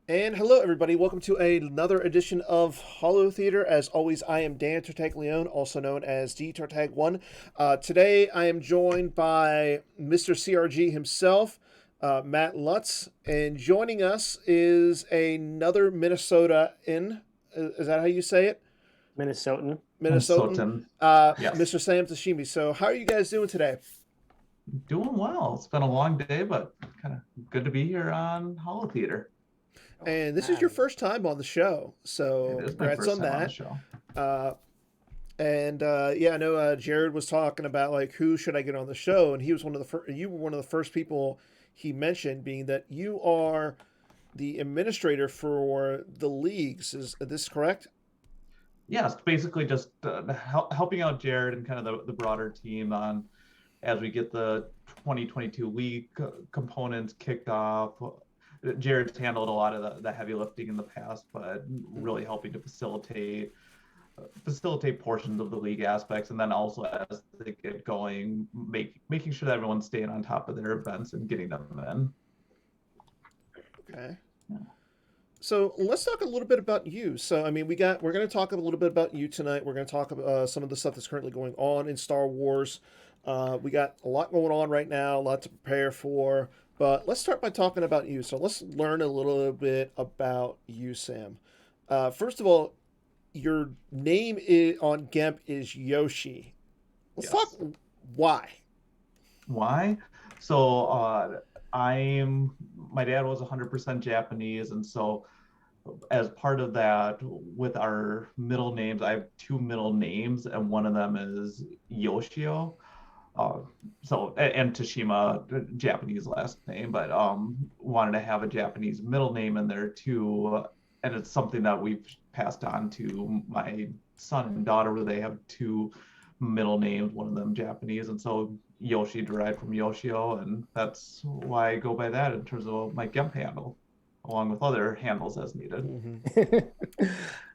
And hello, everybody. Welcome to another edition of Holotheatre. As always, I am Dan Tartaglione, also known as D Tartag1. Today, I am joined by Mr. CRG himself, Matt Lutz, and joining us is another Minnesota in. Is that how you say it? Minnesotan. Minnesotan, Minnesotan. Yes. Mr. Sam Tashimi. So, how are you guys doing today? Doing well. It's been a long day, but kind of good to be here on Holotheatre. And this is your first time on the show, so It is my congrats first on time on the that. show. Yeah, I know Jared was talking about like who should I get on the show, and he was one of the you were one of the first people he mentioned, being that you are the administrator for the leagues. Is this correct? Yes, basically just helping out Jared and kind of the broader team on as we get the 2022 league components kicked off. Jared's handled a lot of the heavy lifting in the past, but really helping to facilitate portions of the league aspects, and then also as they get going, making sure that everyone's staying on top of their events and getting them in. Okay. Yeah. So let's talk a little bit about you. So I mean, we're going to talk a little bit about you tonight. We're going to talk about some of the stuff that's currently going on in Star Wars. We got a lot going on right now, a lot to prepare for. But let's start by talking about you. So let's learn a little bit about you, Sam. First of all, your name on GEMP is Yoshi. Let's talk why. Why? So my dad was 100% Japanese, and so as part of that, with our middle names, I have two middle names, and one of them is Yoshio. And Tashima, Japanese last name, but wanted to have a Japanese middle name in there too. And it's something that we've passed on to my son and daughter, where they have two middle names, one of them Japanese. And so Yoshi derived from Yoshio, and that's why I go by that in terms of my GEMP handle, along with other handles as needed. Mm-hmm.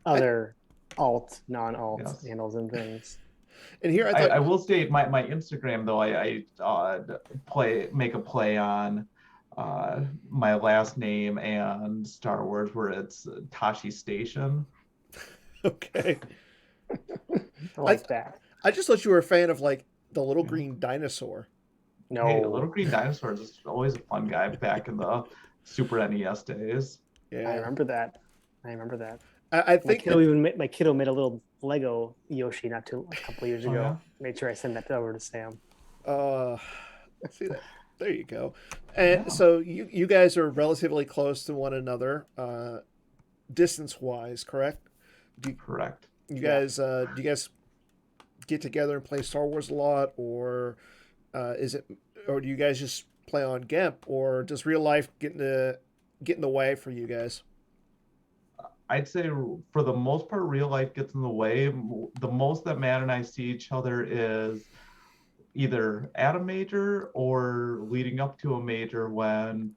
Other non-alt Yes. handles and things. And here I will state my Instagram though. I make a play on my last name and Star Wars, where it's Tashi Station. Okay. I like that. I just thought you were a fan of like the little green dinosaur. No, Hey, the little green dinosaur is always a fun guy back in the Super NES days. Yeah, I remember that. I think My kiddo made a little Lego Yoshi a couple of years ago. Yeah. Made sure I sent that over to Sam. see that. There you go. And so you guys are relatively close to one another, distance wise, correct? Correct. Do you guys get together and play Star Wars a lot, or or do you guys just play on GEMP, or does real life get in the way for you guys? I'd say for the most part, real life gets in the way. The most that Matt and I see each other is either at a major or leading up to a major, when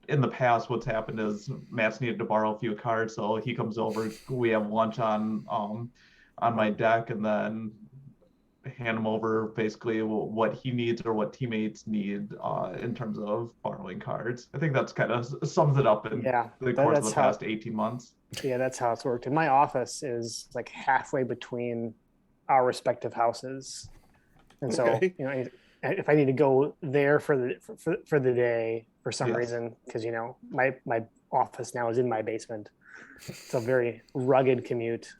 in the past what's happened is Matt's needed to borrow a few cards, so he comes over, we have lunch on my deck, and then hand him over basically what he needs or what teammates need in terms of borrowing cards. I think that's kind of sums it up in the course of the past 18 months. Yeah, that's how it's worked. And my office is like halfway between our respective houses. And so, if I need to go there for the day for some reason, because my office now is in my basement. It's a very rugged commute.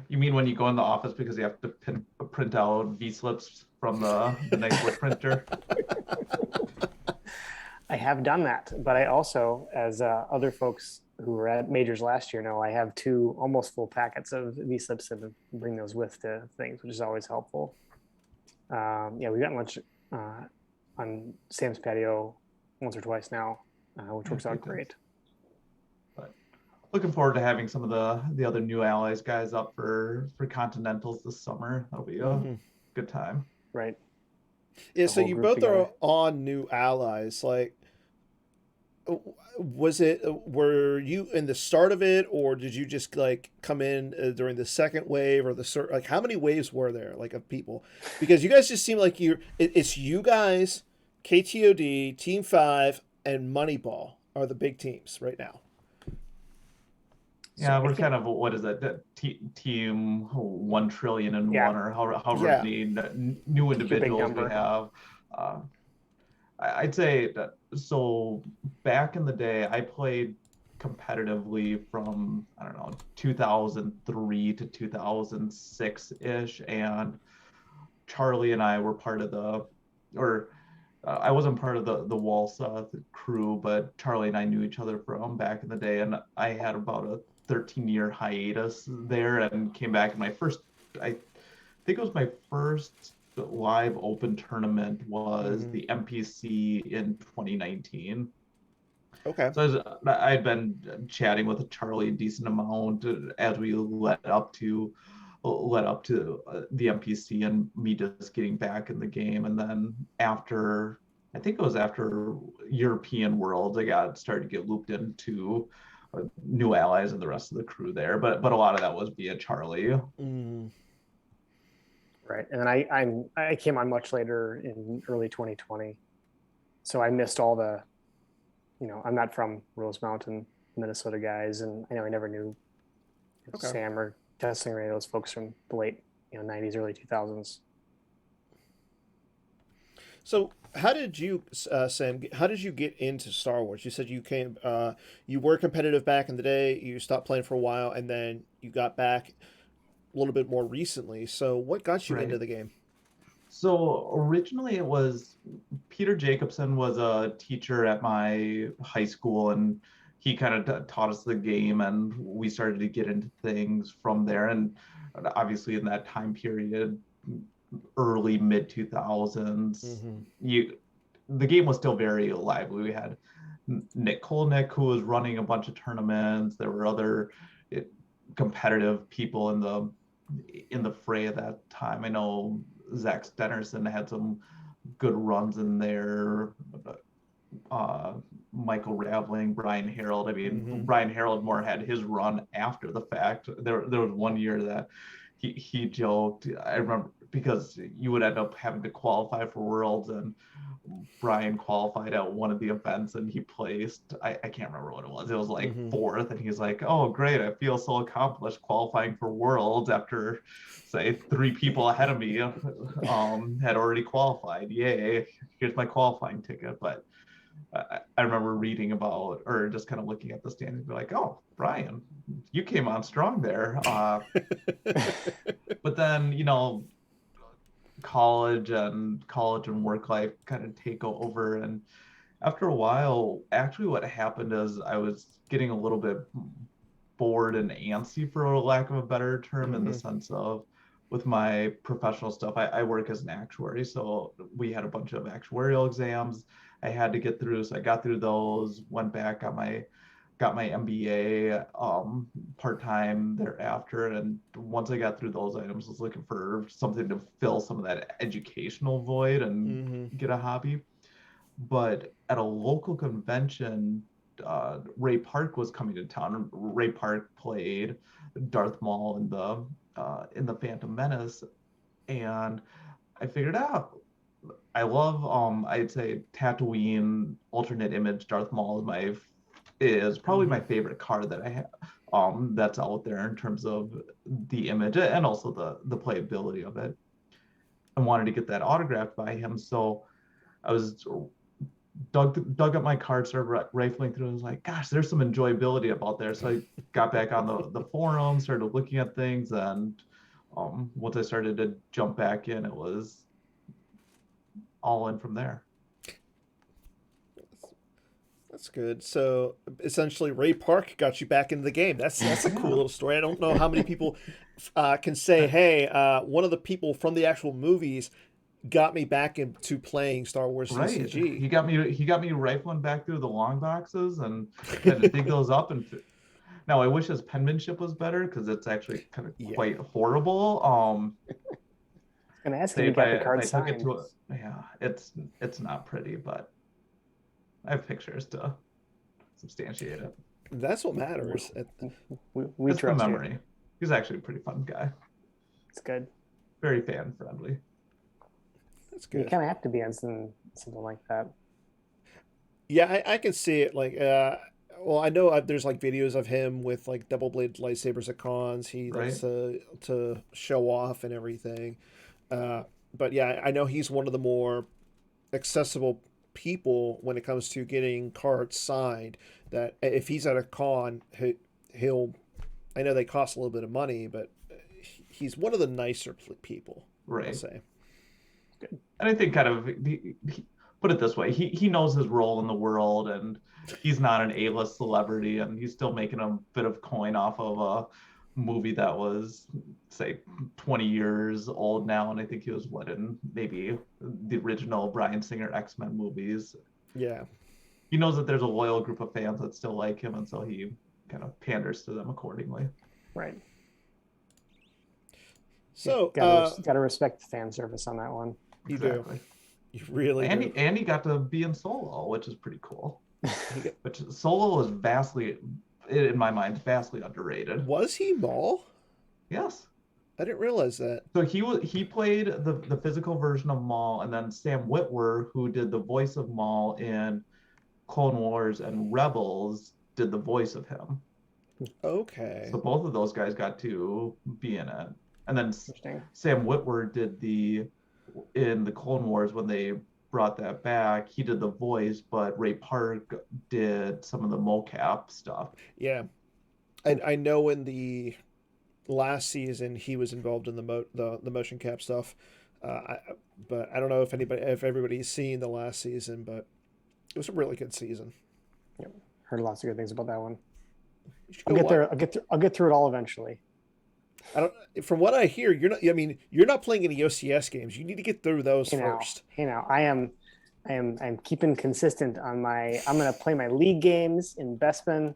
You mean when you go in the office because you have to print out V-slips from the Nightwood printer? I have done that, but I also, as other folks who were at majors last year know, I have two almost full packets of V-slips and bring those with to things, which is always helpful. We got lunch on Sam's patio once or twice now, which works out great. Looking forward to having some of the other new allies guys up for Continentals this summer. That'll be a good time. Right. Yeah, so you both are on new allies. Like, were you in the start of it, or did you just like come in during the second wave, or like how many waves were there, like, of people? Because you guys just seem like it's you guys, KTOD, Team 5, and Moneyball. are the big teams right now. Yeah, we're kind of, what is that, team 1 trillion and Yeah. one, or however Yeah. many new Big individuals we number. have. I'd say that, so back in the day, I played competitively from, I don't know, 2003 to 2006-ish, and Charlie and I were part of or I wasn't part of the Walsall crew, but Charlie and I knew each other from back in the day, and I had about a 13-year hiatus there, and came back. And I think it was my first live open tournament was the MPC in 2019. Okay. So I'd been chatting with Charlie a decent amount as we led up to the MPC, and me just getting back in the game. And then after, I think it was after European Worlds, I started to get looped into new allies and the rest of the crew there. But a lot of that was via Charlie. Right. And then I came on much later in early 2020. So I missed all the, I'm not from Rose Mountain, Minnesota guys, and I know I never knew Sam or Testing or any of those folks from the late 90s, early 2000s. So how did you, Sam, how did you get into Star Wars? You said you were competitive back in the day, you stopped playing for a while, and then you got back a little bit more recently. So what got you into the game? So originally it was Peter Jacobson was a teacher at my high school, and he kind of taught us the game, and we started to get into things from there. And obviously in that time period, early mid 2000s, the game was still very lively. We had Nick Kolnick, who was running a bunch of tournaments. There were other competitive people in the fray at that time. I know Zach Stenerson had some good runs in there. Michael Raveling, Brian Harold. I mean, Brian Harold more had his run after the fact. There was one year that he joked, I remember, because you would end up having to qualify for Worlds, and Brian qualified at one of the events and he placed, I can't remember what it was. It was like fourth, and he's like, "Oh, great, I feel so accomplished qualifying for Worlds after, say, 3 people ahead of me had already qualified. Yay, here's my qualifying ticket." But I remember reading about, or just kind of looking at the standings and be like, "Oh, Brian, you came on strong there." But then, college and work life kind of take over. And after a while, actually what happened is I was getting a little bit bored and antsy, for a lack of a better term, in the sense of, with my professional stuff, I work as an actuary. So we had a bunch of actuarial exams I had to get through. So I got through those, went back, got my MBA part-time thereafter. And once I got through those items, I was looking for something to fill some of that educational void and get a hobby. But at a local convention, Ray Park was coming to town. Ray Park played Darth Maul in the Phantom Menace, and I figured out, I love I'd say Tatooine alternate image Darth Maul is probably my favorite card that I have that's out there in terms of the image and also the playability of it. I wanted to get that autographed by him, so I was dug up my card, started rifling through, and was like, "Gosh, there's some enjoyability about there." So I got back on the forum, started looking at things, and once I started to jump back in, it was all in from there. That's good. So essentially, Ray Park got you back into the game. That's a cool little story. I don't know how many people can say, "Hey, one of the people from the actual movies got me back into playing Star Wars CCG." He got me rifling back through the long boxes and had to dig those up. And now I wish his penmanship was better, because it's actually kind of quite horrible. And ask if you got the card signed. It's not pretty, but I have pictures to substantiate it. That's what matters. We trust the memory. You. He's actually a pretty fun guy. It's good. Very fan friendly. That's good. You kind of have to be on something like that. Yeah, I can see it. Like, well, I know there's like videos of him with like double bladed lightsabers at cons. He likes right? to show off and everything. Uh, but yeah, I know he's one of the more accessible people when it comes to getting cards signed. That if he's at a con, he'll. I know they cost a little bit of money, but he's one of the nicer people. I'll Right. say. And I think kind of put it this way, he knows his role in the world, and he's not an A-list celebrity, and he's still making a bit of coin off of a movie that was, say, 20 years old now. And I think he was what, in maybe the original Bryan Singer X-Men movies. Yeah. He knows that there's a loyal group of fans that still like him, and so he kind of panders to them accordingly. Right. So Gotta respect the fan service on that one. you Exactly. do. You really do. And he got to be in Solo, which is pretty cool. Which Solo is vastly, in my mind, vastly underrated. Was he Maul? Yes. I didn't realize that. So he played the physical version of Maul, and then Sam Witwer, who did the voice of Maul in Clone Wars and Rebels, did the voice of him. Okay. So both of those guys got to be in it. And then Interesting. Sam Witwer did in the Clone Wars, when they brought that back, he did the voice, but Ray Park did some of the mocap stuff. Yeah. I know in the last season he was involved in the motion cap stuff. But I don't know if everybody's seen the last season, but it was a really good season. Yep. Heard lots of good things about that one. You should I'll go get watch. there. I'll get through it all eventually. I don't. From what I hear, you're not. I mean, you're not playing any OCS games. You need to get through those first. I'm keeping consistent on my. I'm gonna play my league games in Bespin,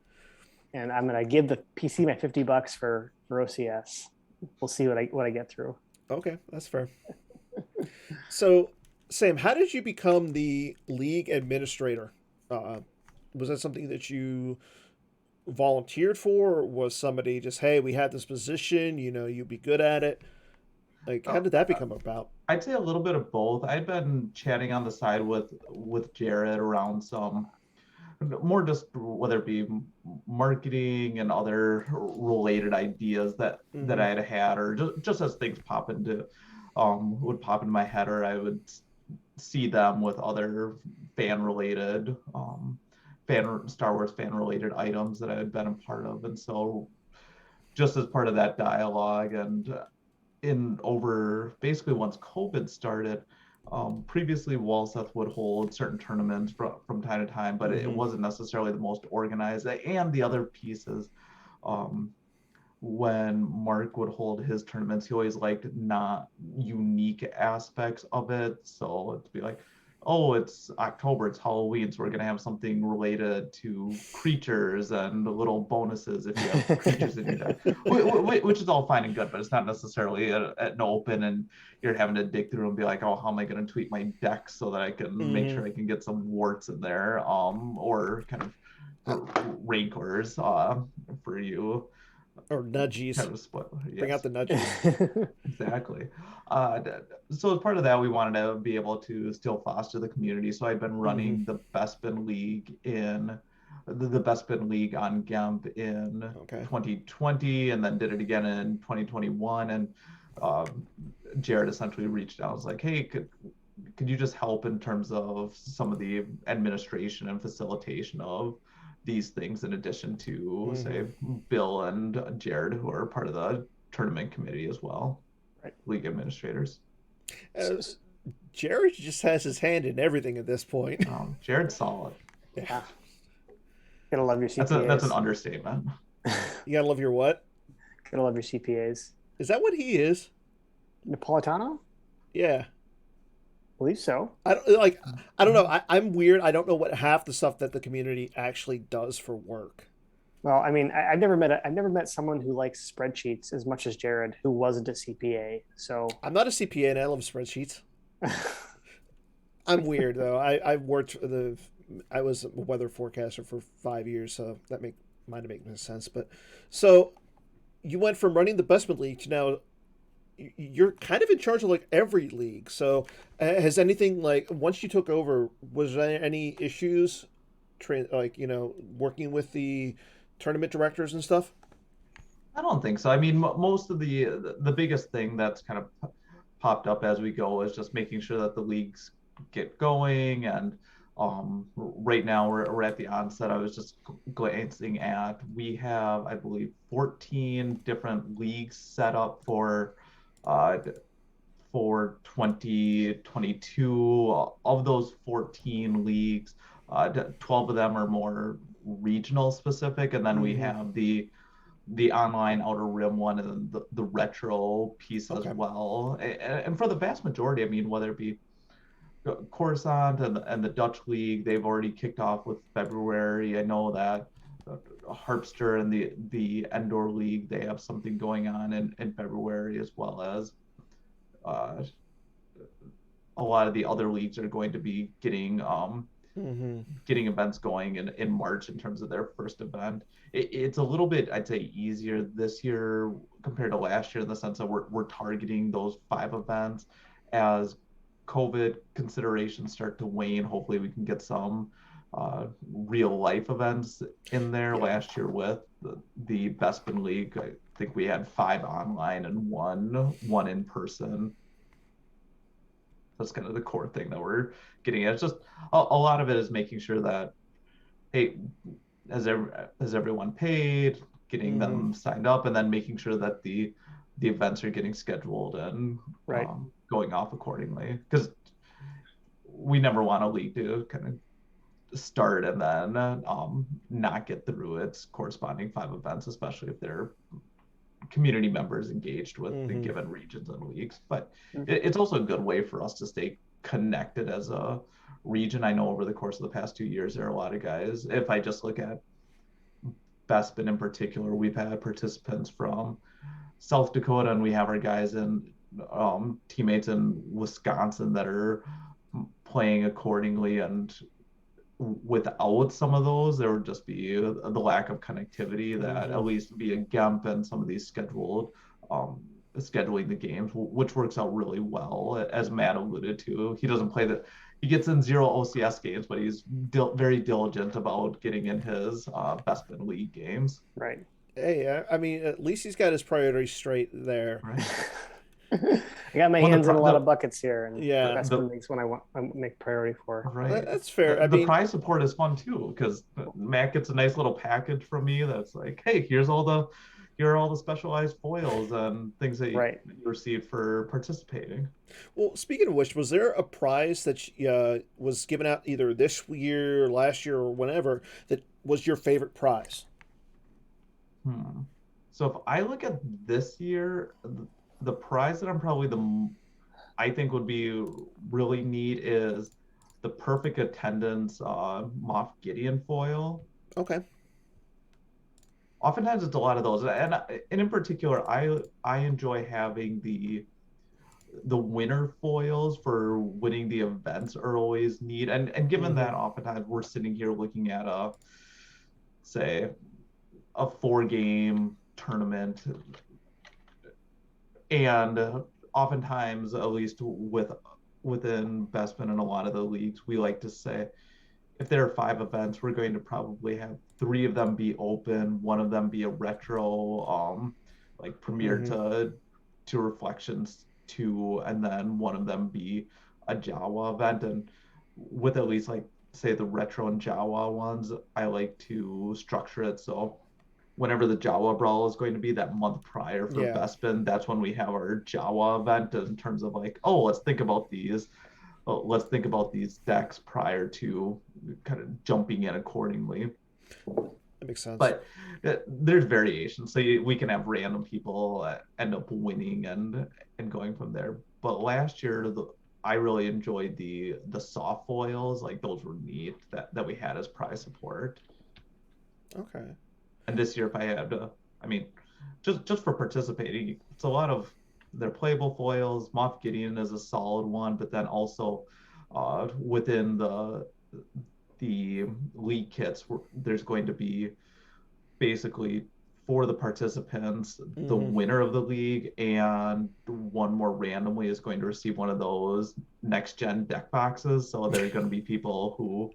and I'm gonna give the PC my $50 for OCS. We'll see what I get through. Okay, that's fair. So, Sam, how did you become the league administrator? Was that something that you volunteered for, or was somebody just, hey, we had this position, you'd be good at it? Like, how did that become about? I'd say a little bit of both. I'd been chatting on the side with Jared around some more, just whether it be marketing and other related ideas that I had, or just as things would pop into my head, or I would see them with other fan-related Star Wars fan-related items that I had been a part of. And so just as part of that dialogue, and basically once COVID started, previously Walseth would hold certain tournaments from time to time, but it wasn't necessarily the most organized. And the other pieces, when Mark would hold his tournaments, he always liked not unique aspects of it. So it'd be like, oh, it's October, it's Halloween, so we're going to have something related to creatures and little bonuses if you have creatures in your deck, which is all fine and good, but it's not necessarily an open, and you're having to dig through and be like, oh, how am I going to tweak my deck so that I can make sure I can get some warts in there, or kind of rancors for you. Or nudgies. Kind of split. Yes. Bring out the nudgies. Exactly. So as part of that, we wanted to be able to still foster the community. So I'd been running the Bespin League the Bespin League on GEMP in 2020, and then did it again in 2021. And Jared essentially reached out and was like, hey, could you just help in terms of some of the administration and facilitation of these things, in addition to say Bill and Jared, who are part of the tournament committee as well, right? League administrators. Jared just has his hand in everything at this point. Jared's solid. Yeah. Gotta love your CPAs. That's an understatement. You gotta love your what? Gotta love your CPAs. Is that what he is? Napolitano? Yeah. I believe so. I don't know. I'm weird. I don't know what half the stuff that the community actually does for work. Well, I mean, I've never met someone who likes spreadsheets as much as Jared, who wasn't a CPA. So I'm not a CPA, and I love spreadsheets. I'm weird though. I was a weather forecaster for 5 years, so that might have made sense. But so you went from running the Bespin League to now you're kind of in charge of like every league. So has anything, like, once you took over, was there any issues like working with the tournament directors and stuff? I don't think so. I mean, most of the biggest thing that's kind of popped up as we go is just making sure that the leagues get going. And right now we're at the onset. I was just glancing at, we have, I believe, 14 different leagues set up uh, for 2022. Of those 14 leagues, 12 of them are more regional specific, and then we have the online Outer Rim one and the retro piece as Okay. well. And for the vast majority, I mean, whether it be Coruscant and the Dutch League, they've already kicked off with February. I know that Harpster and the Endor League, they have something going on in February, as well as uh, a lot of the other leagues are going to be getting events going in March in terms of their first event. It's a little bit, I'd say, easier this year compared to last year, in the sense that we're targeting those 5 events. As COVID considerations start to wane, hopefully we can get some real life events in there. Yeah. Last year with the Bespin League, I think we had 5 online and one in person. That's kind of the core thing that we're getting at. It's just a lot of it is making sure that, hey, has everyone paid, getting them signed up, and then making sure that the events are getting scheduled and Right. Going off accordingly. Because we never want a league to kind of start and then not get through its corresponding 5 events, especially if they're community members engaged with the given regions and leagues. But it's also a good way for us to stay connected as a region. I know over the course of the past 2 years, there are a lot of guys. If I just look at Bespin in particular, we've had participants from South Dakota, and we have our guys and teammates in Wisconsin that are playing accordingly. And without some of those, there would just be the lack of connectivity that at least via GEMP and some of these scheduling the games, which works out really well. As Matt alluded to, he doesn't play he gets in 0 OCS games, but he's very diligent about getting in his Bespin League games. Right. Hey, I mean, at least he's got his priorities straight there. Right. I got my hands in a lot of buckets here, and Bespin League's one I make priority for. Right. That's fair. The prize support is fun too, because Matt gets a nice little package from me that's like, hey, here are all the specialized foils and things that you received for participating. Well, speaking of which, was there a prize that was given out either this year, last year, or whenever that was your favorite prize? So if I look at this year, the prize that I think would be really neat is the perfect attendance Moff Gideon foil. Okay. Oftentimes it's a lot of those, and in particular, I enjoy having the winner foils for winning the events are always neat, and given that oftentimes we're sitting here looking at a 4-game tournament, and oftentimes, at least within Bespin and a lot of the leagues, we like to say, if there are 5 events, we're going to probably have 3 of them be open, 1 of them be a retro, like Premiere to Reflections 2, and then 1 of them be a Jawa event. And with at least, like, say, the retro and Jawa ones, I like to structure it so whenever the Jawa Brawl is going to be that month prior for Bespin, that's when we have our Jawa event, in terms of like, oh, let's think about these decks prior to kind of jumping in accordingly. That makes sense. But there's variations, so we can have random people end up winning and going from there. But last year, I really enjoyed the soft foils. Like, those were neat that we had as prize support. Okay. And this year, if I had just for participating, it's a lot of their playable foils. Moff Gideon is a solid one, but then also within the league kits, there's going to be basically for the participants, the winner of the league, and 1 more randomly is going to receive one of those next gen deck boxes. So there are going to be people who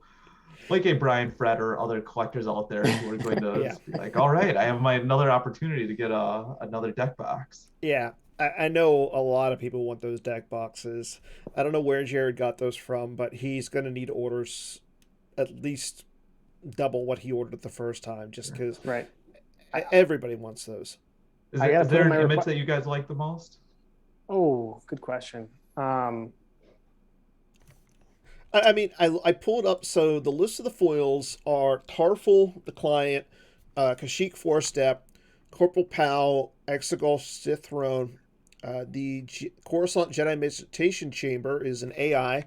like a Brian Fred or other collectors out there who are going to Yeah. be like, all right, I have my another opportunity to get another deck box. Yeah. I know a lot of people want those deck boxes. I don't know where Jared got those from, but he's going to need orders at least double what he ordered the first time, just because Right. everybody wants those. Is, I it, gotta is put there in an my image that you guys like the most? Oh, good question. I mean, I pulled up, so the list of the foils are Tarful, the client, Kashyyyk Four Step, Corporal Pal, Exegol Sith Throne, Coruscant Jedi Meditation Chamber is an AI.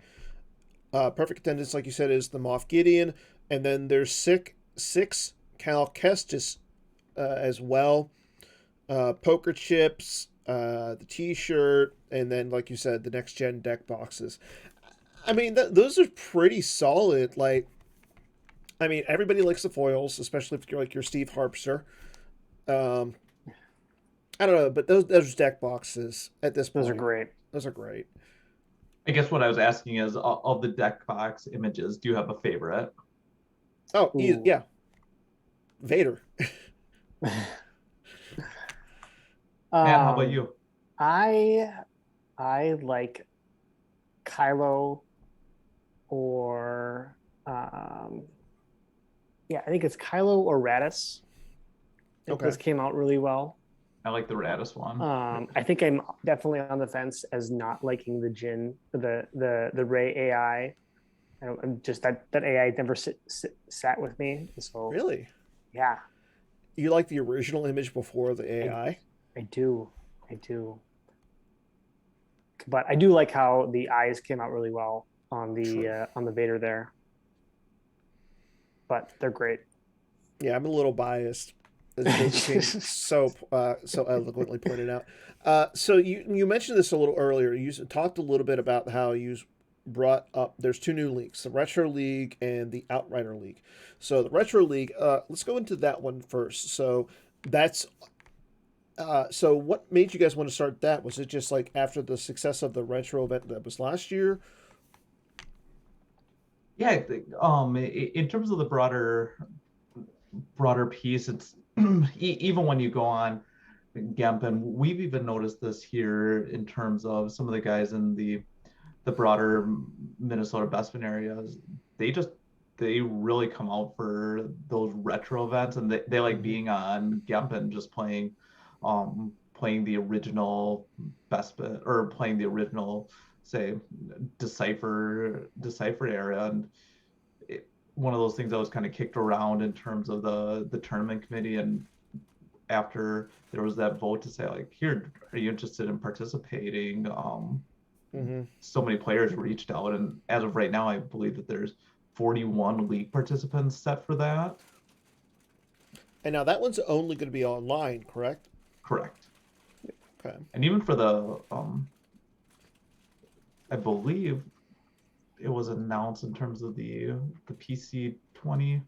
Perfect Attendance, like you said, is the Moff Gideon, and then there's six Cal Kestis as well. Poker chips, the T-shirt, and then, like you said, the next gen deck boxes. I mean, those are pretty solid. Like, I mean, everybody likes the foils, especially if you're like your Steve Harpster. Um, I don't know, but those deck boxes at this Those are point, great. those are great. I guess what I was asking is of the deck box images, do you have a favorite? Oh, Ooh. yeah, Vader. Matt, how about you? I like Kylo or yeah, I think it's Kylo or Radis. I think Okay. those came out really well. I like the Radis one. I think I'm definitely on the fence as not liking the Jin, the Ray AI. I'm just that AI never sat with me. So Really? yeah, You like the original image before the I AI? I do, I do. But I do like how the eyes came out really well True. on the Vader there. But they're great. Yeah, I'm a little biased, as Josephine so eloquently pointed out. So you mentioned this a little earlier. You talked a little bit about how you brought up there's two new leagues, the Retro League and the Outrider League. So the Retro League, let's go into that one first. So that's so what made you guys want to start that? Was it just like after the success of the retro event that was last year? Yeah, I think in terms of the broader piece, it's even when you go on Gemp, and we've even noticed this here in terms of some of the guys in the broader Minnesota Bestman areas. They really come out for those retro events, and they like being on Gemp and just playing the original Bespin or playing the original, say, decipher area. And one of those things that was kind of kicked around in terms of the tournament committee, and after there was that vote to say like, here, are you interested in participating? So many players reached out, and as of right now I believe that there's 41 league participants set for that. And now that one's only going to be online, correct? Correct. Okay. And even for the I believe it was announced in terms of the PC 20.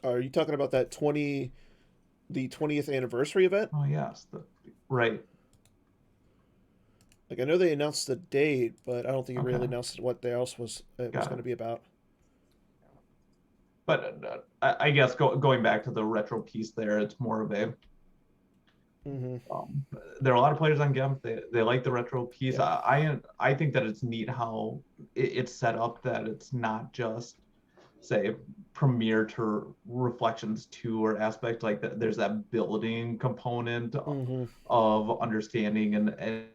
Are you talking about that the 20th anniversary event? Oh yes, right. Like I know they announced the date, but I don't think it really Okay, announced what else it was got going it. to be about. But I guess going back to the retro piece there, it's more of a Mm-hmm. there are a lot of players on GEMP. They like the retro piece. Yeah. I think that it's neat how it's set up, that it's not just say Premiere to Reflections 2 or aspect like that. There's that building component Mm-hmm. of understanding and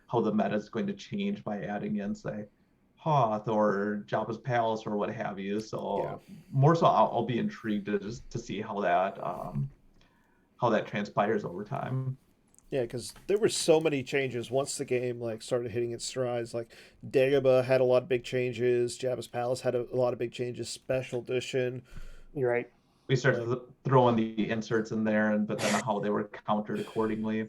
how the meta is going to change by adding in, say, Hoth or Jabba's Palace or what have you. Yeah. So more so, I'll be intrigued to see how that transpires over time. Yeah, because there were so many changes once the game like started hitting its strides. Like Dagobah had a lot of big changes. Jabba's Palace had a lot of big changes. Special edition, You're right. We started like throwing the inserts in there, and but then how they were countered accordingly.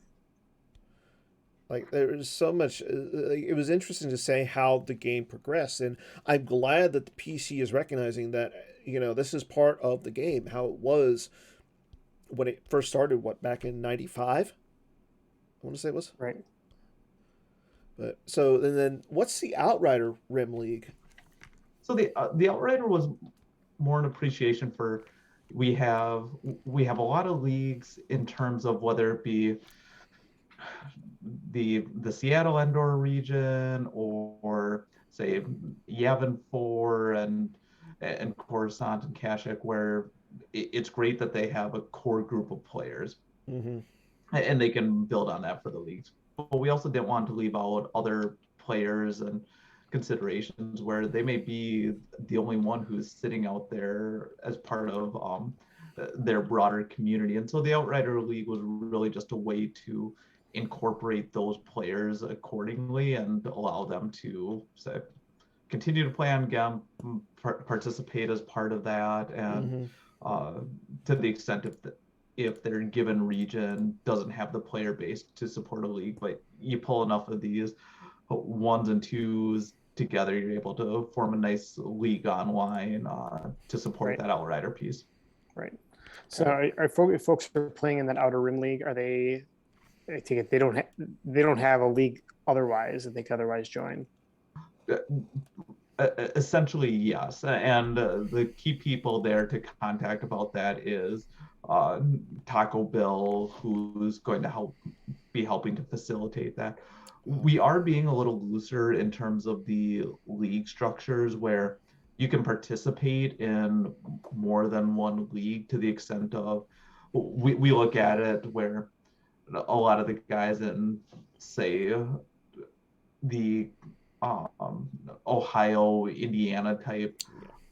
there was so much. It was interesting to say how the game progressed, and I'm glad that the PC is recognizing that this is part of the game. How it was when it first started. What back in '95? I want to say it was. Right. But so and then what's the Outrider Rim League? So the Outrider was more an appreciation for we have we have a lot of leagues in terms of whether it be the Seattle Indoor region or say Yavin 4 and Coruscant and Kashyyyk, where it's great that they have a core group of players Mm-hmm. and they can build on that for the leagues. But we also didn't want to leave out other players and considerations where they may be the only one who's sitting out there as part of their broader community. And so the Outrider League was really just a way to incorporate those players accordingly and allow them to say, continue to play on GEM, participate as part of that, and to the extent if their given region doesn't have the player base to support a league, but you pull enough of these ones and twos together, you're able to form a nice league online to support that Outrider piece. Right. So if folks are playing in that Outer Rim League, are they? I take it they don't have a league otherwise that they could otherwise join. Essentially, yes. And the key people there to contact about that is Taco Bill, who's going to be helping to facilitate that. We are being a little looser in terms of the league structures where you can participate in more than one league to the extent of we look at it where a lot of the guys in, say, the Ohio, Indiana type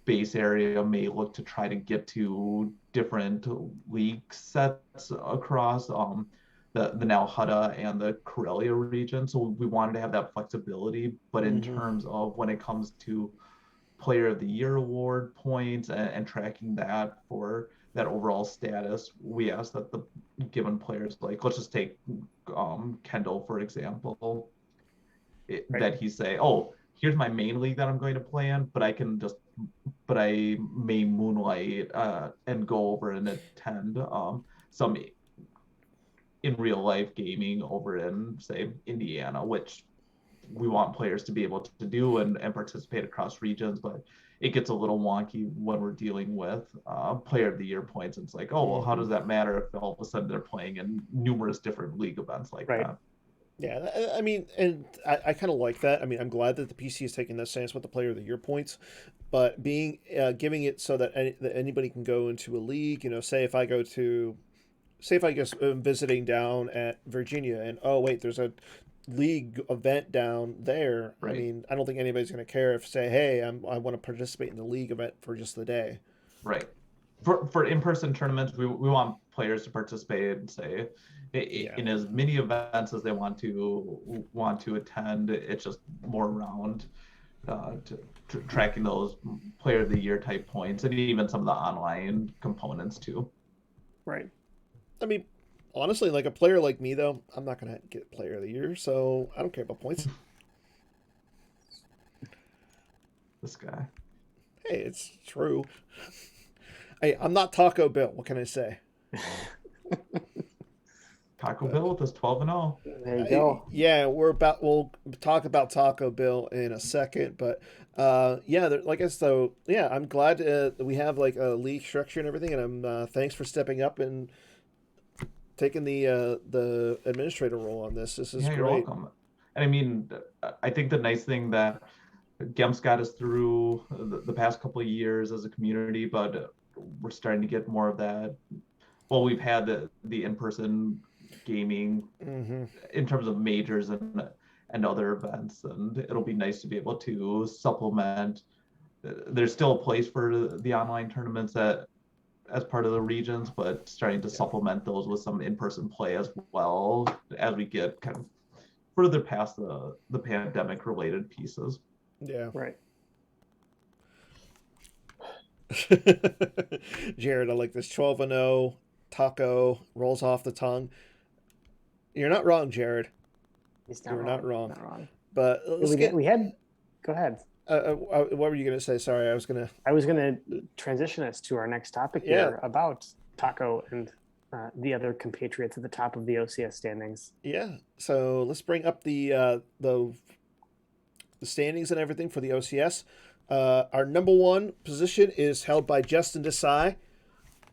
base area may look to try to get to different league sets across the Nalhutta and the Karelia region. So we wanted to have that flexibility, but in terms of when it comes to Player of the Year award points and tracking that for that overall status, we asked that the given players, like let's just take Kendall for example, that he say, oh, here's my main league that I'm going to play in, but I may moonlight and go over and attend some in real life gaming over in, say, Indiana, which we want players to be able to do and participate across regions, but it gets a little wonky when we're dealing with Player of the Year points. It's like, oh, well, how does that matter if all of a sudden they're playing in numerous different league events like that? Yeah, I mean, and I kind of like that. I mean, I'm glad that the PC is taking that stance with the Player of the Year points, but giving it so that anybody can go into a league. You know, say if I guess I'm visiting down at Virginia, and oh wait, there's a league event down there. Right. I mean, I don't think anybody's going to care if say, hey, I want to participate in the league event for just the day. Right. For in-person tournaments, we want players to participate and say in as many events as they want to attend. It's just more around tracking those Player of the Year type points and even some of the online components too. Right. I mean, honestly, like a player like me though, I'm not gonna get Player of the Year, so I don't care about points. This guy. Hey, it's true. Hey, I'm not Taco Bill. What can I say? Taco Bill with us 12-0. There you go. Yeah, we'll talk about Taco Bill in a second, but like I said, yeah, I'm glad that we have like a league structure and everything, and I'm thanks for stepping up and taking the administrator role on this. This is great. You're welcome. And I mean, I think the nice thing that GEM's got us through the past couple of years as a community, but we're starting to get more of that. Well, we've had the in-person gaming in terms of majors and other events, and it'll be nice to be able to supplement. There's still a place for the online tournaments as part of the regions, but starting to supplement those with some in-person play as well as we get kind of further past the pandemic related pieces. Yeah. Right. Jared, I like this 12-0 Taco rolls off the tongue. You're not wrong, Jared. You're not wrong. Not wrong. But we had. Go ahead. What were you gonna say? Sorry, I was gonna transition us to our next topic here about Taco and the other compatriots at the top of the OCS standings. Yeah. So let's bring up the standings and everything for the OCS. Our number one position is held by Justin Desai.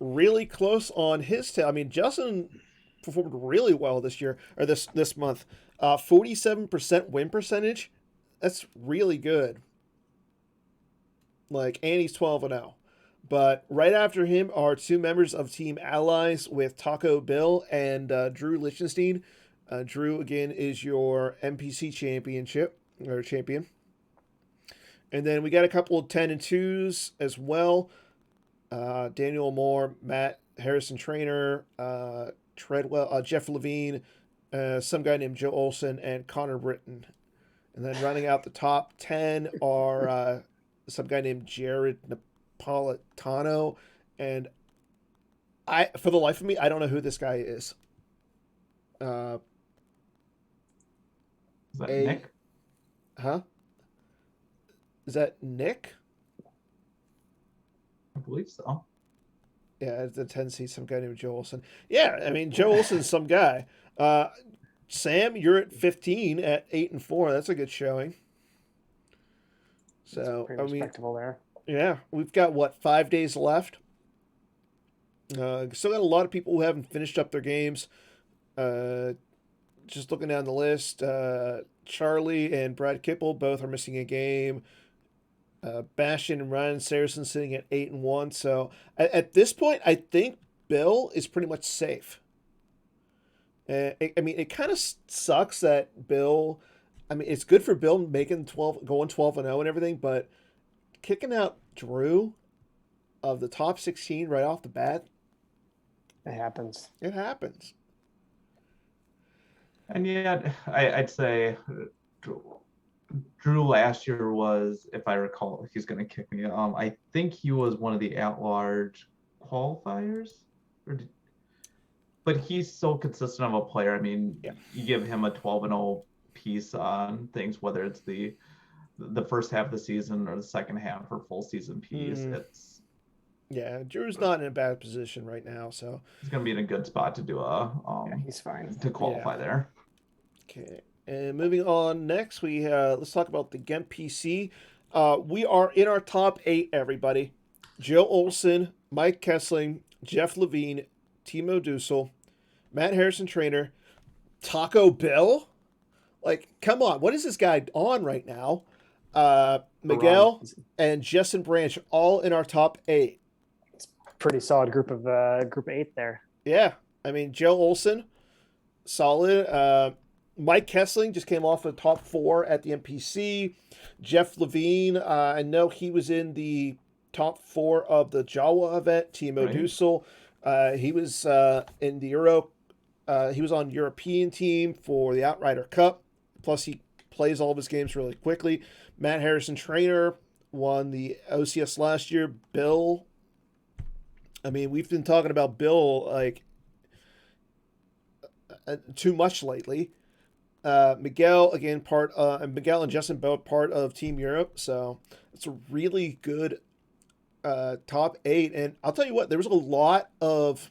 Really close on his tail. I mean, Justin performed really well this year or this month. 47% win percentage. That's really good. Like, and he's 12-0. But right after him are two members of Team Allies with Taco Bill and Drew Lichtenstein. Drew, again, is your NPC championship or champion. And then we got a couple of 10 and 2s as well. Daniel Moore, Matt Harrison Trainer, Treadwell, Jeff Levine, some guy named Joe Olson, and Connor Britton. And then running out the top 10 are some guy named Jared Napolitano. And for the life of me, I don't know who this guy is. Is that Nick? Huh? Is that Nick? I believe so. Yeah, it's a tendency, some guy named Joe Olson. Yeah, I mean, Joe Olson's some guy. Sam, you're at 15 at 8-4. That's a good showing. So, pretty respectable there. Yeah, we've got, 5 days left? Still got a lot of people who haven't finished up their games. Just looking down the list, Charlie and Brad Kipple both are missing a game. Bastion and Ryan Saracen sitting at 8-1. So at this point, I think Bill is pretty much safe. I mean, it kind of sucks that Bill. I mean, it's good for Bill making going 12-0 and everything, but kicking out Drew of the top 16 right off the bat. It happens. It happens. And yet, I'd say Drew last year was, if I recall, he's going to kick me. I think he was one of the at-large qualifiers, but he's so consistent of a player. I mean, yeah. You give him a 12-0 piece on things, whether it's the first half of the season or the second half or full season piece. It's Drew's not in a bad position right now, so he's going to be in a good spot to do he's fine to qualify there. Okay. And moving on next, let's talk about the Gemp PC. We are in our top 8, everybody. Joe Olson, Mike Kessling, Jeff Levine, Timo Dussel, Matt Harrison Trainer, Taco Bill. Like, come on, what is this guy on right now? Miguel and Justin Branch all in our top 8. It's a pretty solid group of 8 there. Yeah, I mean, Joe Olson, solid. Mike Kessling just came off the top 4 at the NPC. Jeff Levine, I know he was in the top 4 of the Jawa event. Timo Dussel, he was in the Euro. He was on European team for the Outrider Cup. Plus, he plays all of his games really quickly. Matt Harrison Trainer won the OCS last year. Bill, I mean, we've been talking about Bill like too much lately. Miguel, again, Miguel and Justin both part of Team Europe, so it's a really good top 8. And I'll tell you what, there was a lot of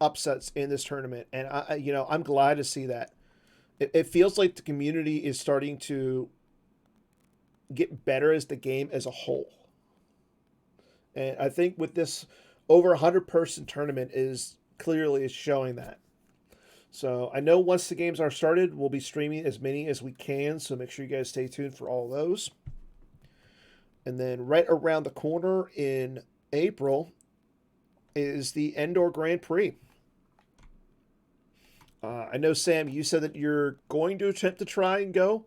upsets in this tournament, and I'm glad to see that. It feels like the community is starting to get better as the game as a whole, and I think with this over 100-person tournament is showing that. So I know once the games are started, we'll be streaming as many as we can. So make sure you guys stay tuned for all those. And then right around the corner in April is the Endor Grand Prix. I know, Sam, you said that you're going to attempt to try and go.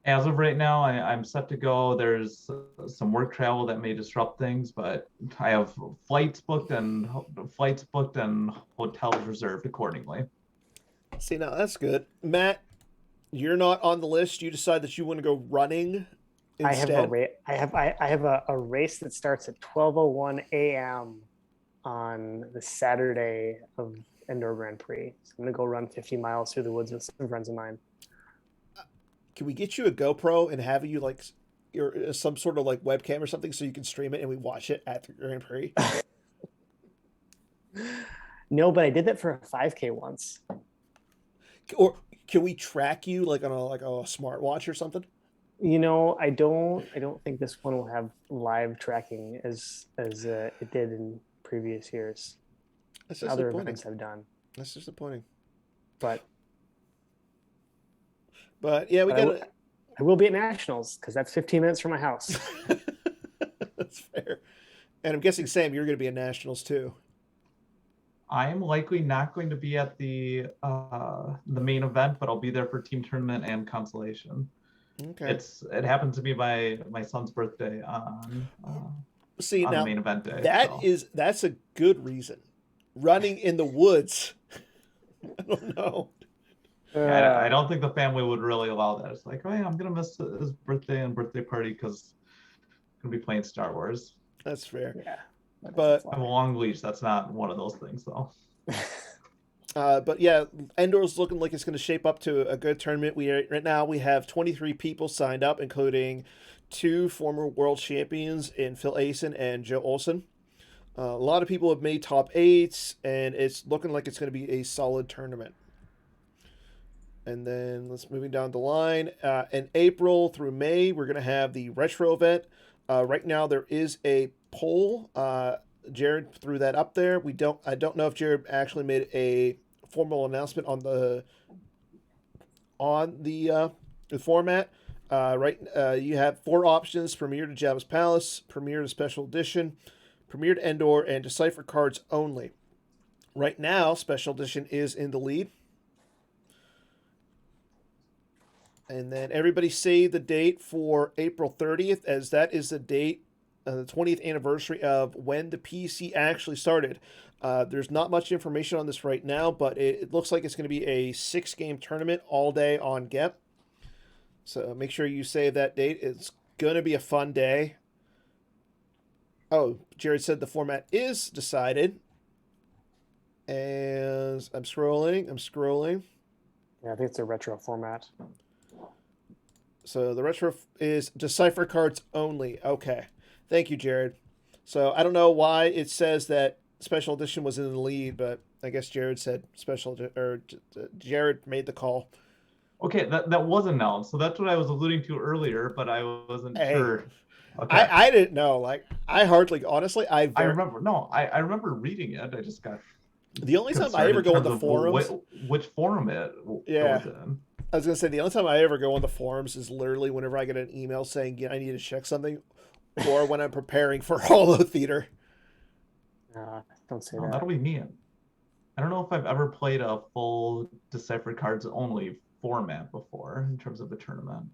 As of right now, I'm set to go. There's some work travel that may disrupt things, but I have flights booked and hotels reserved accordingly. See, now that's good. Matt, you're not on the list. You decide that you want to go running instead. I have a race that starts at 12:01 a.m. on the Saturday of Endor Grand Prix. So I'm gonna go run 50 miles through the woods with some friends of mine. Can we get you a GoPro and have you like some sort of like webcam or something so you can stream it and we watch it at the Grand Prix? No, but I did that for a 5K once. Or can we track you like on a smartwatch or something? I don't think this one will have live tracking as it did in previous years. That's Other disappointing. events I've done, That's disappointing. but But yeah, we but got I will be at nationals because that's 15 minutes from my house. That's fair. And I'm guessing, Sam, you're going to be at nationals too. I'm likely not going to be at the main event, but I'll be there for team tournament and consolation. Okay. It happens to be my son's birthday on See, on now the main event day. that's a good reason. Running in the woods. I don't know. Yeah, I don't think the family would really allow that. It's like, oh yeah, I'm gonna miss his birthday and birthday party because I'm gonna be playing Star Wars. That's fair. Yeah, But I have a long leash. That's not one of those things, though. but yeah, Endor's looking like it's going to shape up to a good tournament. Right now we have 23 people signed up, including 2 former world champions in Phil Asen and Joe Olson. A lot of people have made top 8s, and it's looking like it's going to be a solid tournament. And then let's moving down the line. In April through May, we're going to have the retro event. Right now there is a poll. Jared threw that up there. I don't know if Jared actually made a formal announcement on the format. You have 4 options: Premier to Jabba's Palace, Premier to Special Edition, Premier to Endor, and Decipher cards only. Right now, Special Edition is in the lead. And then everybody save the date for April 30th, as that is the date, the 20th anniversary of when the PC actually started. There's not much information on this right now, but it looks like it's going to be a 6-game tournament all day on GEP. So make sure you save that date. It's going to be a fun day. Oh, Jared said the format is decided. And I'm scrolling. Yeah, I think it's a retro format. So the retro is Decipher cards only. Okay. Thank you, Jared. So I don't know why it says that Special Edition was in the lead, but I guess Jared said Jared made the call. Okay, that was announced, so that's what I was alluding to earlier, but I wasn't sure. Okay. I didn't know. Like, I hardly, honestly, I remember. No, I remember reading it. I just got the only time I ever go on the forums. Which forum it was in. I was gonna say the only time I ever go on the forums is literally whenever I get an email saying, yeah, I need to check something, or when I'm preparing for Holotheatre. Don't say that. That'll be me. I don't know if I've ever played a full Decipher cards only format before in terms of the tournament.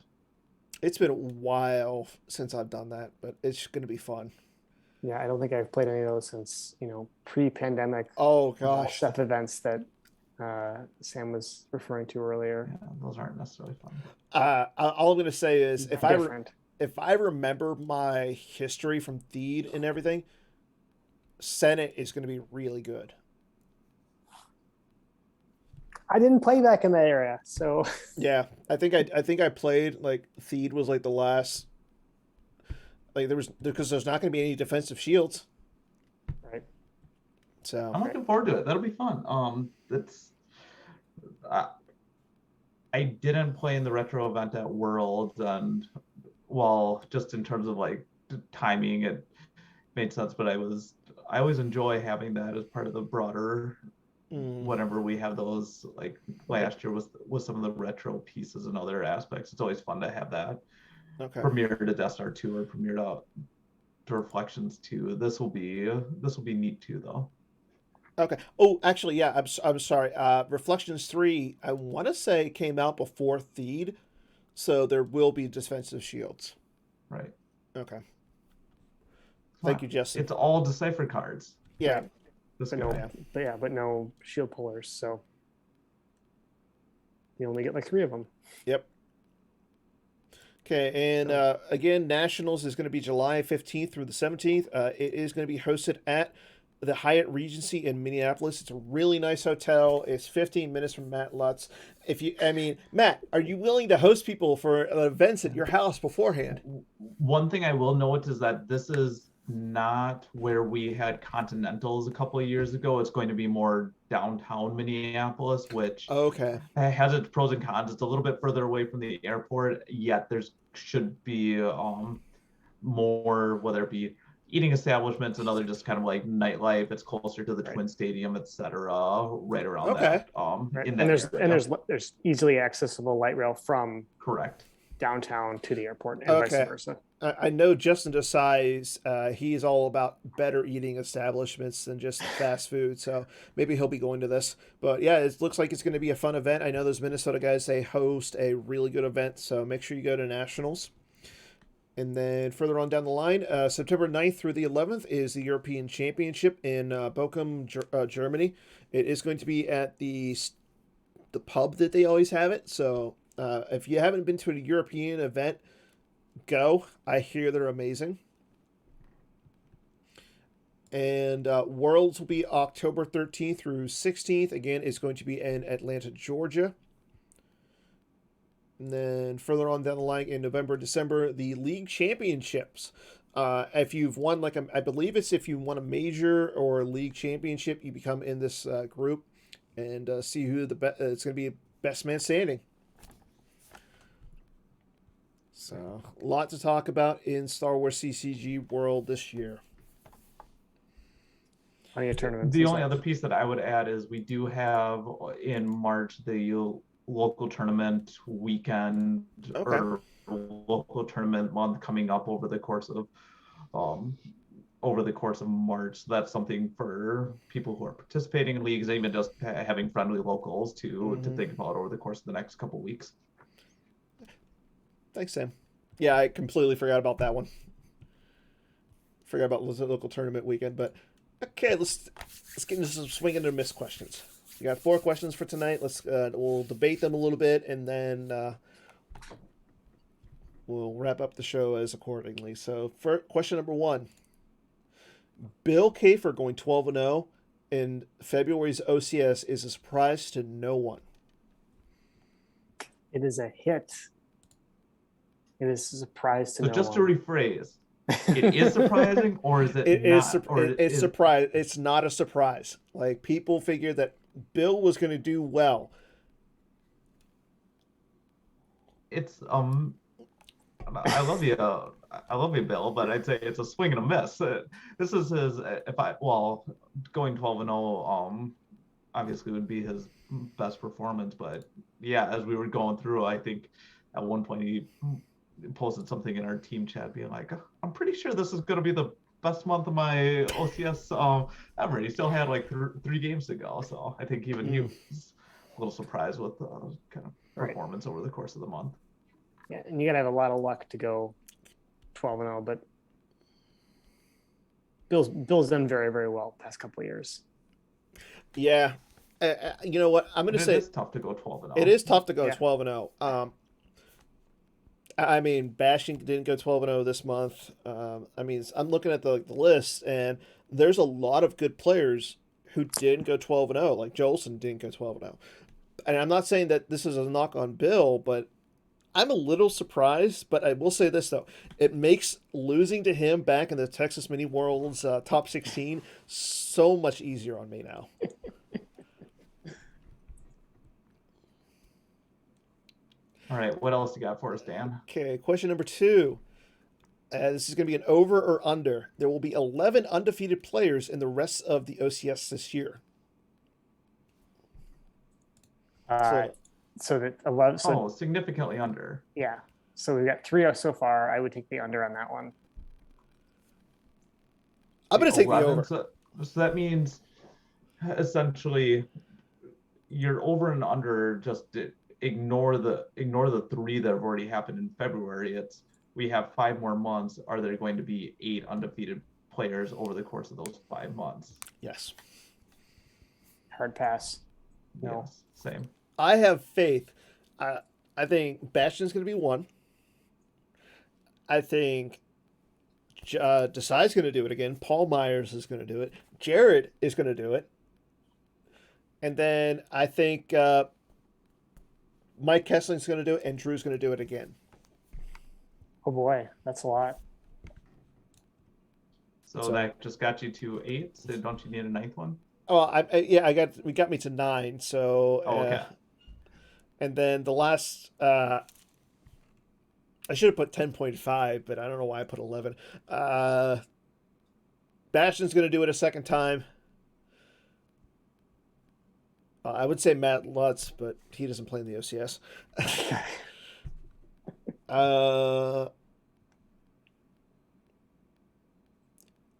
It's been a while since I've done that, but it's going to be fun. Yeah, I don't think I've played any of those since, pre-pandemic. Oh, gosh. Stuff events that Sam was referring to earlier. Yeah, those aren't necessarily fun. All I'm going to say is if I remember my history from Theed and everything, Senate is going to be really good. I didn't play back in that area, so yeah, I think I played like Theed was like the last, like because there's not going to be any defensive shields, right? So I'm looking forward to it. That'll be fun. I didn't play in the retro event at Worlds, and just in terms of like timing, it made sense. But I always enjoy having that as part of the broader. Whenever we have those, like last year with some of the retro pieces and other aspects, it's always fun to have that. Okay. Premiere to Death Star 2 or premiere to Reflections 2. This will be neat too, though. Okay. Oh, actually, yeah. I'm sorry. Reflections 3, I want to say came out before Theed, so there will be defensive shields. Right. Okay. Thank you, Justin. It's all Decipher cards. Yeah. But no shield pullers, so you only get like 3 of them. Yep. Okay, and again, Nationals is going to be July 15th through the 17th. It is going to be hosted at the Hyatt Regency in Minneapolis. It's a really nice hotel. It's 15 minutes from Matt Lutz. Matt, are you willing to host people for events at your house beforehand? One thing I will note is that this is not where we had Continentals a couple of years ago. It's going to be more downtown Minneapolis, which Okay. has its pros and cons. It's a little bit further away from the airport, yet there's should be more, whether it be eating establishments and other just kind of like nightlife. It's closer to the Right. Twin Stadium, etc. Right around Okay. that Right. in And that there's area. there's easily accessible light rail from Correct. downtown to the airport and Okay. vice versa. I know Justin Desai's, he's all about better eating establishments than just fast food, so maybe he'll be going to this. But yeah, it looks like it's going to be a fun event. I know those Minnesota guys, they host a really good event, so make sure you go to Nationals. And then further on down the line, September 9th through the 11th is the European Championship in Bochum, Germany. It is going to be at the pub that they always have it. So if you haven't been to a European event, go. I hear they're amazing. And Worlds will be October 13th through 16th. Again, it's going to be in Atlanta, Georgia. And then further on down the line in November, December, the league championships. If you've won, I believe it's if you won a major or a league championship, you become in this group and see who it's going to be best man standing. So, a lot to talk about in Star Wars CCG World this year. Plenty of tournaments. The only other piece that I would add is we do have in March the local tournament weekend or local tournament month coming up over the course of March. So that's something for people who are participating in leagues, even just having friendly locals to think about over the course of the next couple weeks. Thanks, Sam. Yeah, I completely forgot about that one. Forgot about the local tournament weekend, but okay, let's get into some swing and a miss questions. We got 4 questions for tonight. We'll debate them a little bit, and then we'll wrap up the show as accordingly. So, for question number 1, Bill Kafer going 12-0 in February's OCS is a surprise to no one. It is a hit. It is a surprise to no one. So just to rephrase, it is surprising, or is it not? Surprise. It's not a surprise. Like, people figured that Bill was going to do well. It's I love you, Bill, but I'd say it's a swing and a miss. This is his. Going 12-0, obviously would be his best performance. But yeah, as we were going through, I think at one point he posted something in our team chat being like, I'm pretty sure this is going to be the best month of my OCS ever. He still had like 3 games to go, so I think even he was a little surprised with kind of performance over the course of the month. Yeah, and you gotta have a lot of luck to go 12-0, but Bill's done very, very well the past couple of years. Yeah, you know what? I'm going to say it's tough to go 12-0. It is tough to go 12-0. I mean, Bashing didn't go 12-0 this month. I mean, I'm looking at the list, and there's a lot of good players who didn't go 12-0. Like Jolson didn't go 12-0. And I'm not saying that this is a knock on Bill, but I'm a little surprised. But I will say this, though. It makes losing to him back in the Texas Mini Worlds top 16 so much easier on me now. All right, what else you got for us, Dan? Okay, question number 2. This is going to be an over or under. There will be 11 undefeated players in the rest of the OCS this year. So that 11. So, significantly under. Yeah. So we've got 3 so far. I would take the under on that one. I'm going to take the over. So that means essentially you're over and under. Just ignore the 3 that have already happened in February. We have 5 more months. Are there going to be 8 undefeated players over the course of those 5 months? Yes. Hard pass. No. Yes, same. I have faith. I think Bastion's going to be 1. I think Desai's going to do it again. Paul Myers is going to do it. Jared is going to do it. And then I think Mike Kessling's going to do it, and Drew's going to do it again. Oh boy, that's a lot. So, So- that just got you to 8. So don't you need a ninth one? Oh, we got me to 9. So, Oh, okay. and then the last, I should have put 10.5, but I don't know why I put 11. Bastion's going to do it a second time. I would say Matt Lutz, but he doesn't play in the OCS.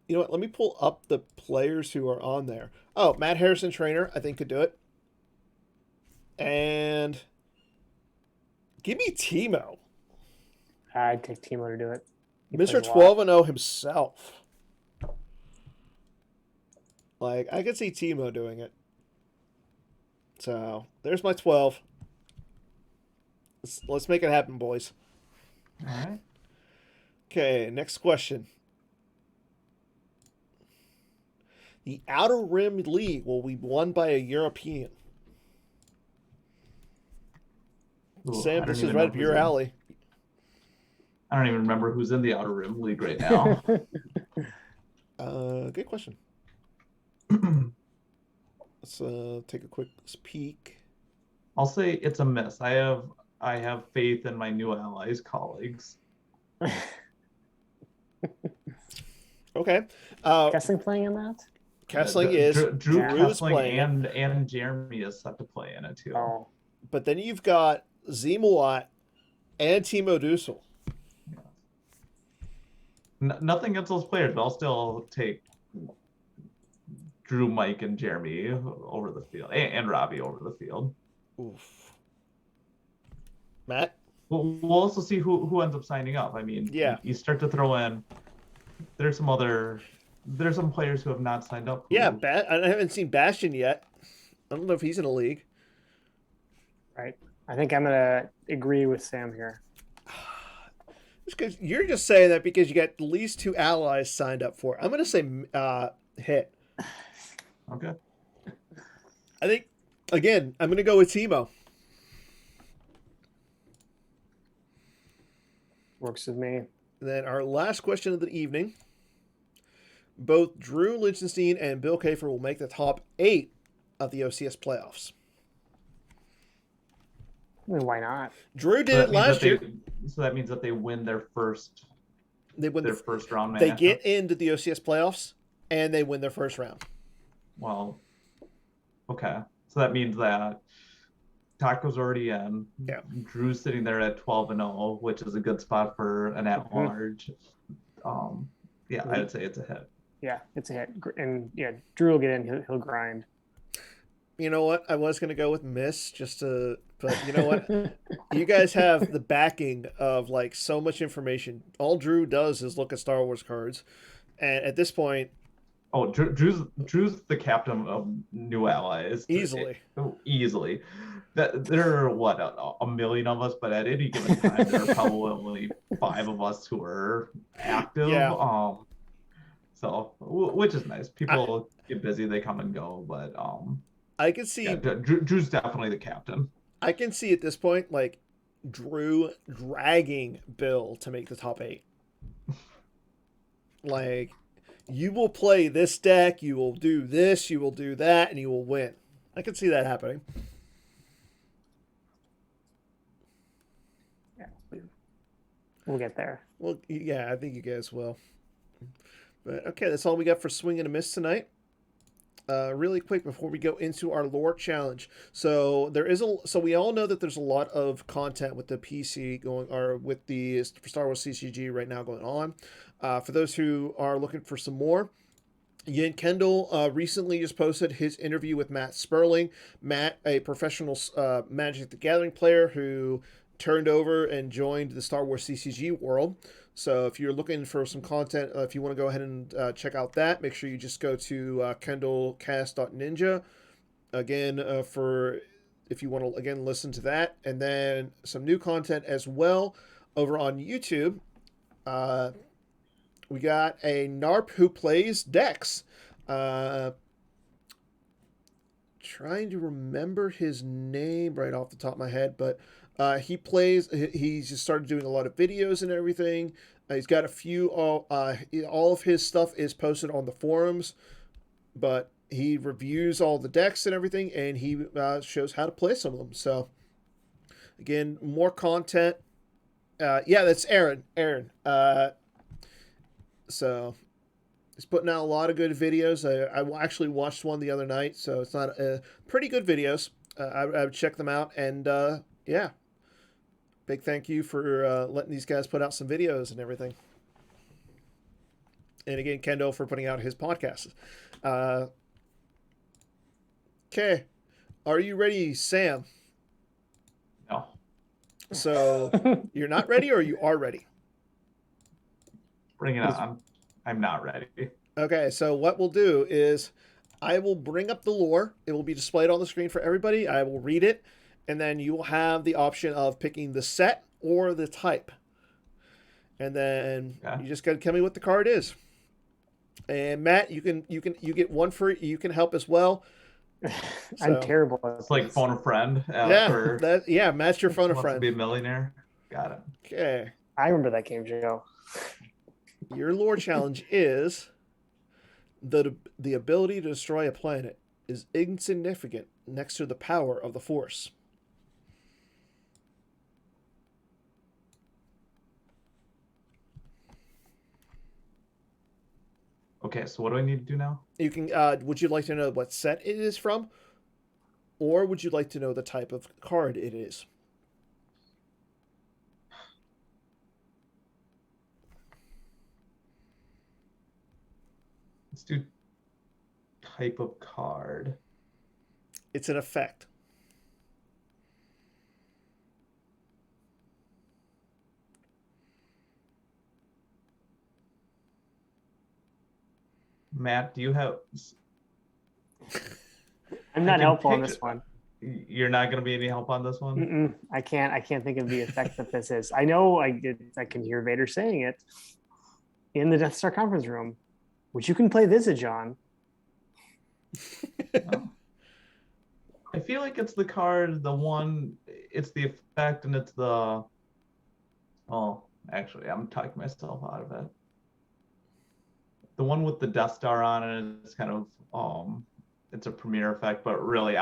You know what? Let me pull up the players who are on there. Oh, Matt Harrison, trainer, I think could do it. And give me Timo. I'd take Timo to do it. He Mr. plays a lot. 12-0 himself. Like, I could see Timo doing it. So, there's my 12. Let's make it happen, boys. All right. Okay, next question. The Outer Rim League will be won by a European. Ooh, I Sam, don't this is even right know up who's your in- alley. I don't even remember who's in the Outer Rim League right now. Good question. Let's take a quick peek. I'll say it's a miss. I have faith in my new allies colleagues. Okay. Kessling playing in that? Kessling is. Drew Yeah. Drew is Kessling playing it. and Jeremy is set to play in it too. Oh, But then you've got Zemawat and Timo Dusel. Nothing against those players, but I'll still take Drew, Mike, and Jeremy over the field, and Robbie over the field. Oof. Matt? We'll also see who ends up signing up. I mean, Yeah. you start to throw in. There's some players who have not signed up. Yeah, I haven't seen Bastion yet. I don't know if he's in a league. right. I think I'm gonna agree with Sam here. Because you're just saying that because you got at least 2 allies signed up for it. I'm going to say hit. Okay. I think, again, I'm going to go with Timo. Works with me. And then our last question of the evening. Both Drew Lichtenstein and Bill Kafer will make the top 8 of the OCS playoffs. I mean, why not? Drew did it last year. So that means that they win their first They win first round match. They get into the OCS playoffs, and they win their first round. Well, okay. So that means that Taco's already in. Yeah. Drew's sitting there at 12-0, which is a good spot for an at-large. Yeah, I would say it's a hit. Yeah, it's a hit. And yeah, Drew will get in. He'll grind. You know what? I was going to go with miss but you know what? You guys have the backing of like so much information. All Drew does is look at Star Wars cards. And at this point, Oh, Drew's the captain of New Allies. easily. Easily. There are what, a million of us, but at any given time there are probably only 5 of us who are active. Yeah. So which is nice. People get busy, they come and go, but I can see Drew's definitely the captain. I can see at this point like Drew dragging Bill to make the top 8. Like, you will play this deck, you will do this, you will do that, and you will win. I can see that happening. Yeah, we'll get there. Well, yeah, I think you guys will. But okay, that's all we got for Swing and a Miss tonight. Really quick before we go into our lore challenge. So we all know that there's a lot of content with the PC going, or with the Star Wars CCG right now going on. For those who are looking for some more, Yin Kendall recently just posted his interview with Matt Sperling. Matt, a professional Magic the Gathering player who turned over and joined the Star Wars CCG world. So if you're looking for some content, if you want to go ahead and check out that, make sure you just go to kendallcast.ninja. Again, if you want to, again, listen to that. And then some new content as well over on YouTube. We got a NARP who plays decks. Trying to remember his name right off the top of my head, but he's just started doing a lot of videos and everything. He's got a few. All of his stuff is posted on the forums, but he reviews all the decks and everything, and he shows how to play some of them. So, again, more content. Yeah, that's Aaron. Aaron. So he's putting out a lot of good videos. I actually watched one the other night, so it's not pretty good videos. I would check them out, and yeah, big thank you for letting these guys put out some videos and everything. And again, Kendo for putting out his podcast. Okay, are you ready, Sam? No. So you're not ready, or you are ready? Bring it on. I'm not ready. Okay, so what we'll do is I will bring up the lore. It will be displayed on the screen for everybody. I will read it, and then you will have the option of picking the set or the type. And then you just got to tell me what the card is. And Matt, you get one for you can help as well. I'm terrible. It's like phone a friend. Matt's your phone a friend. To be a millionaire. Got it. Okay. I remember that game, Joe. Your lore challenge is the ability to destroy a planet is insignificant next to the power of the Force. Okay, so what do I need to do now? You can. Would you like to know what set it is from, or would you like to know the type of card it is? Let's do type of card. It's an effect. Matt, do you have... I'm not helpful on this one. You're not going to be any help on this one? I can't think of the effect that this is. I know I can hear Vader saying it in the Death Star conference room, which you can play Visage on. Oh. I feel like it's the card, it's the effect, and it's the... Oh, actually, I'm talking myself out of it. The one with the Death Star on it is kind of, it's a premiere effect, but really,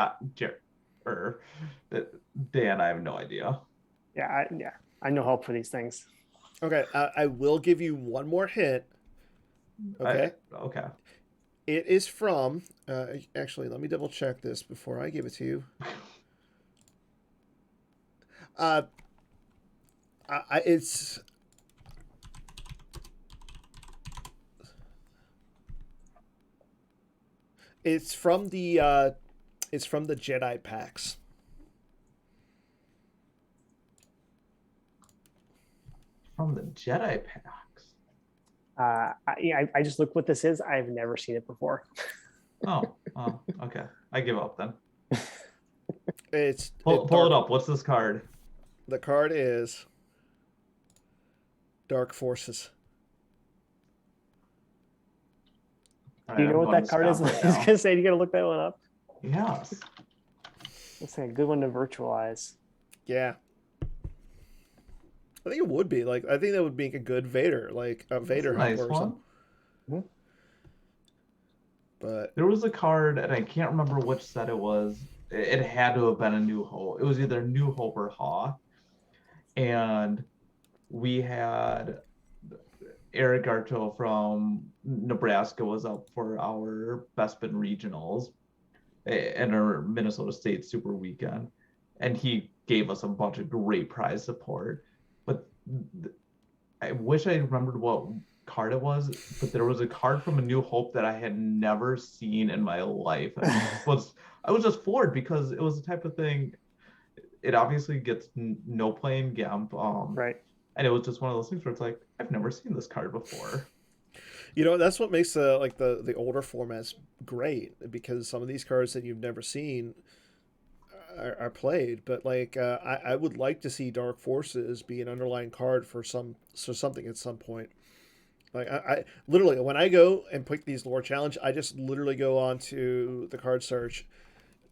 Dan, I have no idea. Yeah, I'm no help for these things. Okay, I will give you one more hint. Okay. Okay. It is from. Actually, let me double check this before I give it to you. It's. It's from the Jedi packs. From the Jedi packs. I just looked what this is. I've never seen it before. Oh, okay. I give up then. Pull it up. What's this card? The card is Dark Forces. Do you know what that card is? I was gonna say, you gotta look that one up. Yes. That's a good one to virtualize. Yeah. I think it would be I think that would make a good Vader, like a Vader nice helper or something. Mm-hmm. But there was a card, and I can't remember which set it was. It had to have been a New Hope. It was either New Hope or Haw. And we had Eric Arto from Nebraska was up for our Bespin Regionals and our Minnesota State Super Weekend. And he gave us a bunch of great prize support. But I wish I remembered what card it was, but there was a card from A New Hope that I had never seen in my life. I was just floored because it was the type of thing, it obviously gets no play in GAMP. Right. And it was just one of those things where it's like, I've never seen this card before. You know, that's what makes the older formats great, because some of these cards that you've never seen are played. But I would like to see Dark Forces be an underlying card for something at some point. Like I literally, when I go and pick these lore challenge, I just literally go on to the card search,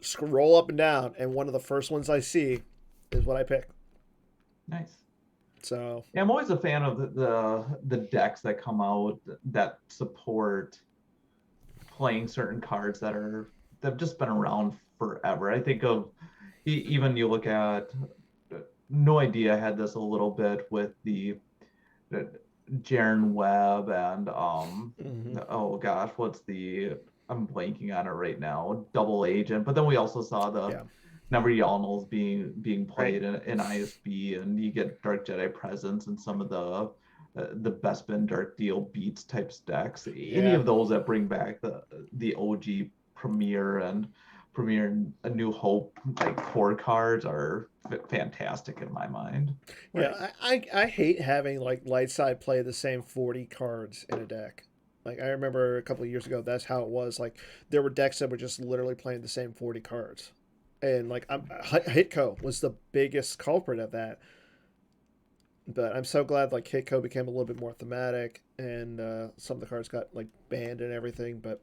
scroll up and down, and one of the first ones I see is what I pick. Nice. So yeah, I'm always a fan of the decks that come out that support playing certain cards that've just been around forever. I think of even you look at No Idea had this a little bit with the Jaren Webb and oh gosh, what's the I'm blanking on it right now. Double Agent, but then we also saw the Never Yalnals being played in ISB, and you get Dark Jedi Presence and some of the Best Ben Dark Deal Beats types decks. Any of those that bring back the OG Premier and A New Hope like core cards are fantastic in my mind. yeah, I hate having like light side play the same 40 cards in a deck. Like I remember a couple of years ago, that's how it was. Like there were decks that were just literally playing the same 40 cards, and like Hitco was the biggest culprit of that. But I'm so glad like Hitco became a little bit more thematic, and some of the cards got like banned and everything. But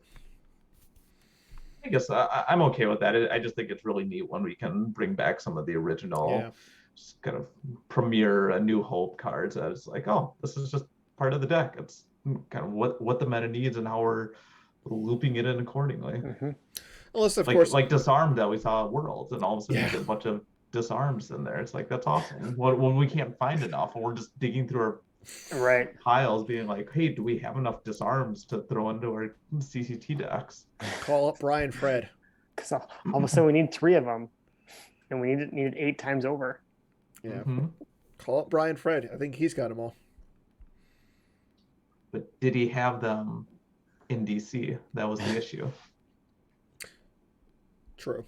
I guess I'm okay with that. I just think it's really neat when we can bring back some of the original kind of premier A New Hope cards as like, oh, this is just part of the deck. It's kind of what the meta needs and how we're looping it in accordingly. Unless, of like, course, like Disarmed that we saw at Worlds, and all of a sudden you get a bunch of Disarms in there. It's like, that's awesome. When we can't find enough, and we're just digging through our piles, being like, hey, do we have enough Disarms to throw into our CCT decks? Call up Brian Fred. Because all of a sudden we need 3 of them, and we need it 8 times over. Yeah. Call up Brian Fred. I think he's got them all. But did he have them in DC? That was the issue. True.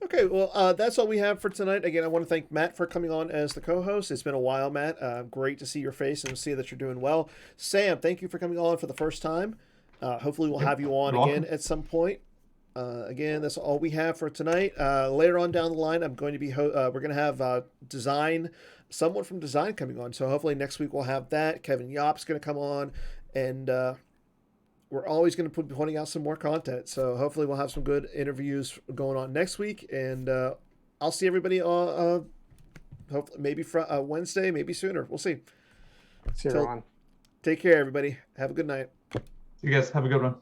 Okay, well, that's all we have for tonight. Again, I want to thank Matt for coming on as the co-host. It's been a while, Matt. Great to see your face and see that you're doing well. Sam, thank you for coming on for the first time. Hopefully we'll have you on again at some point. Again, that's all we have for tonight. Later on down the line, I'm going to be we're going to have someone from design coming on. So hopefully next week we'll have that. Kevin Yopp's going to come on, and we're always going to be putting out some more content. So hopefully we'll have some good interviews going on next week, and I'll see everybody hopefully maybe Wednesday, maybe sooner. We'll see. See you on. Take care, everybody. Have a good night. You guys have a good one.